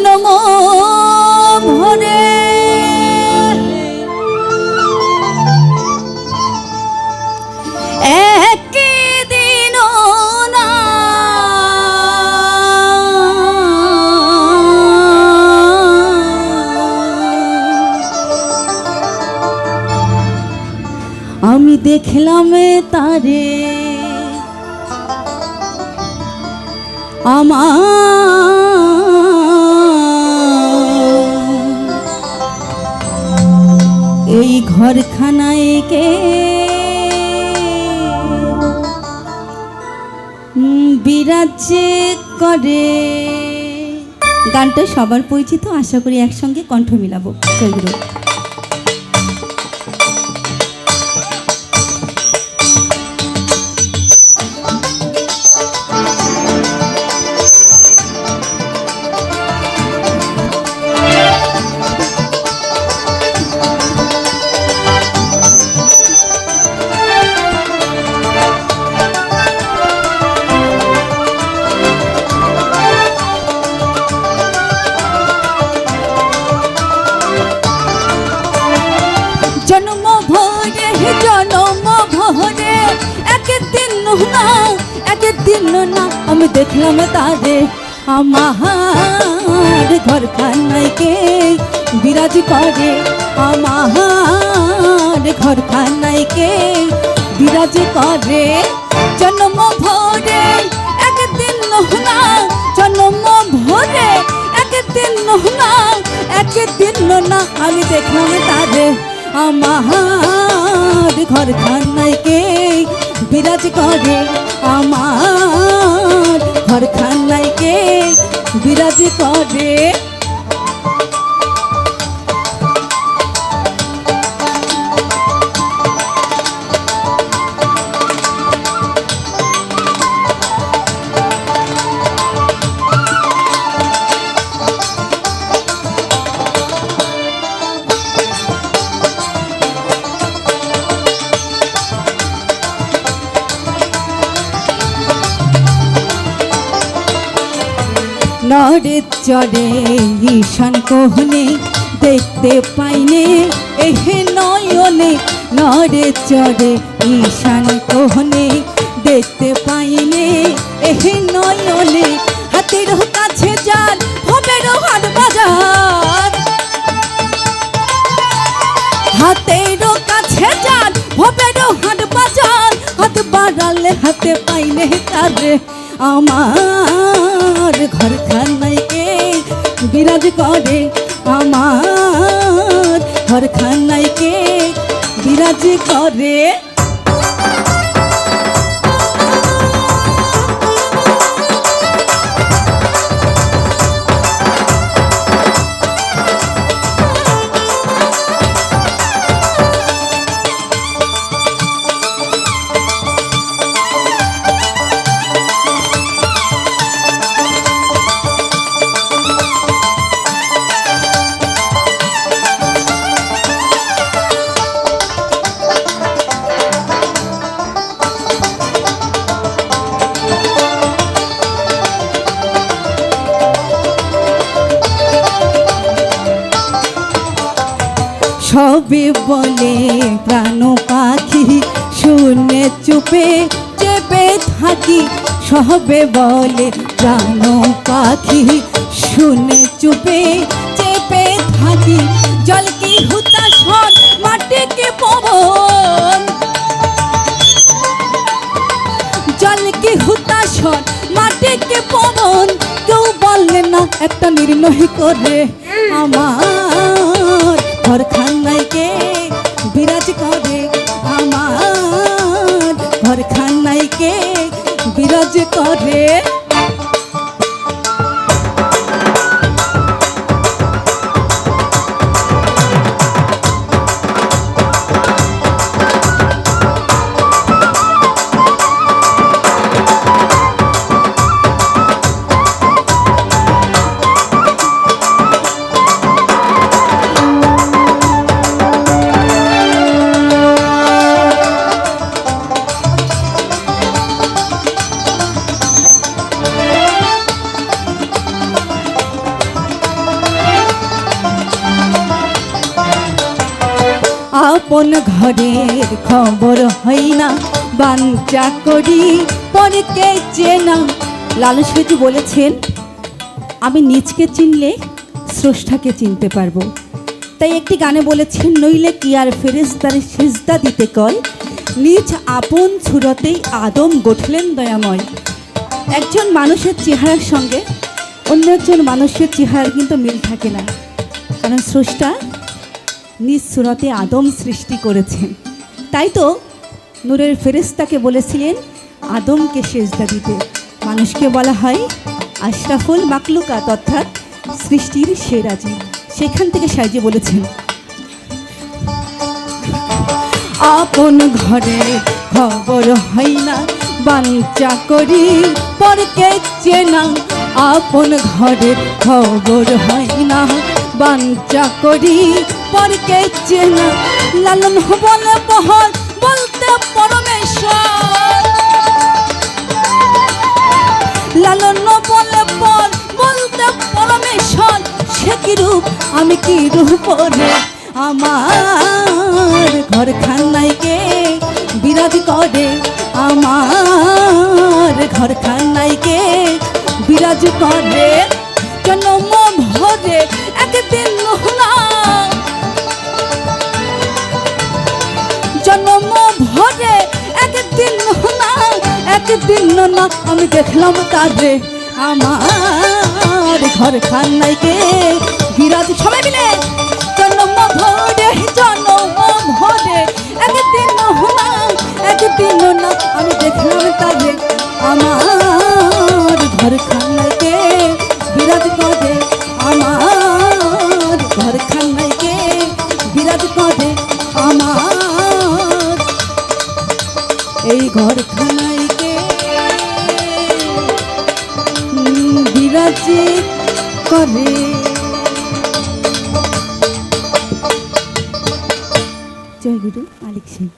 জনম ভরে একদিন না আমি দেখলাম তারে আমার এই ঘরখানায় কে বিরাজ করে। গানটা সবার পরিচিত, আশা করি একসঙ্গে কণ্ঠ মিলাবো। চলুন। একদিন না আমি দেখলাম তারে আমার ঘরখানায় কে বিরাজ করে। আমার ঘরখানায় কে বিরাজ করে। জন্ম ভরে একদিন না জন্ম ভরে একদিন না একদিন না আমি দেখলাম তারে আমার ঘরখানায় কে বিরাজ করে। আমার ঘরখানায় কে বিরাজ করে। নড়ে চড়ে ঈশান কোহনে দেখতে পাইনে এহে নয়নে। নড়ে চড়ে ঈশান কোহনে দেখতে পাইনে এহে নয়নে। হাতের কাছে যান ভবের হাট বাজার। হাতের কাছে যান ভবের হাট বাজার। হাত বাড়ালে হাতে পাইনে তারে আমার ঘরখানায় কে বিরাজ করে। আমার ঘরখানায় কে বিরাজ করে। সবে বলে প্রাণ পাখি শুনে চুপে চেপে থাকি। সবে বলে প্রাণ পাখি শুনে চুপে চেপে থাকি। জল কি হুতাশন মাটি কি পবন। জল কি হুতাশন মাটি কি পবন। কেউ বললে না একটা নির্ণয় করে। আমার ঘরখানায় কে বিরাজ করে। আমার ঘরখানায় কে বিরাজ করে। আপন ঘরের খবর হয় না, বাঞ্চা করি পরকে চেনা। লালন সাঁইজি বলেছেন, আমি নিজকে চিনলে স্রষ্টাকে চিনতে পারবো। তাই একটি গানে বলেছেন, নইলে কি আর ফেরেশতারে সিজদা দিতে কয়, নিজ আপন সুরতেই আদম গঠলেন দয়াময়। একজন মানুষের চেহারার সঙ্গে অন্য একজন মানুষের চেহারার কিন্তু মিল থাকে না, কারণ স্রষ্টা নিজ সুরতে আদম সৃষ্টি করেছেন। তাই তো নূরের ফেরেশতাকে বলেছিলেন আদমকে সিজদা দিতে। মানুষকে বলা হয় আশরাফুল মাকলুকাত, অর্থাৎ সৃষ্টির সেরা জীব। সেখান থেকে সাইজি বলেছেন, আপন ঘরে খবর হয় না, বাঞ্চা করি পরকে চেনা। আপন ঘরে খবর হয় না, বাঞ্চা করি পরকে চেনা। লালন বলে বহর বলতে পরমেশ্বর, লালন বলে পর বলতে পরমেশ্বর। সে কি রূপ আমি কি রূপ রে, আমার ঘর খানাইকে বিরাজ করে, আমার ঘর খানাইকে বিরাজ করে। জন্ম ভরে একদিন না, জন্ম ভরে একদিন না, একদিন না আমি দেখলাম তারে, আমার ঘর খানাইকে বিরাজ। সবাই মিলে জন্ম ভরে, জন্ম ভরে একদিন না, একদিন না আমি দেখলাম তারে, আমার ঘর খানাইকে বিরাজ করে, আমার ঘর খানাইকে বিরাজ করে। আমার এই ঘর খানাইকে বিরাজ করে। জয় গুরু মালিক সিং।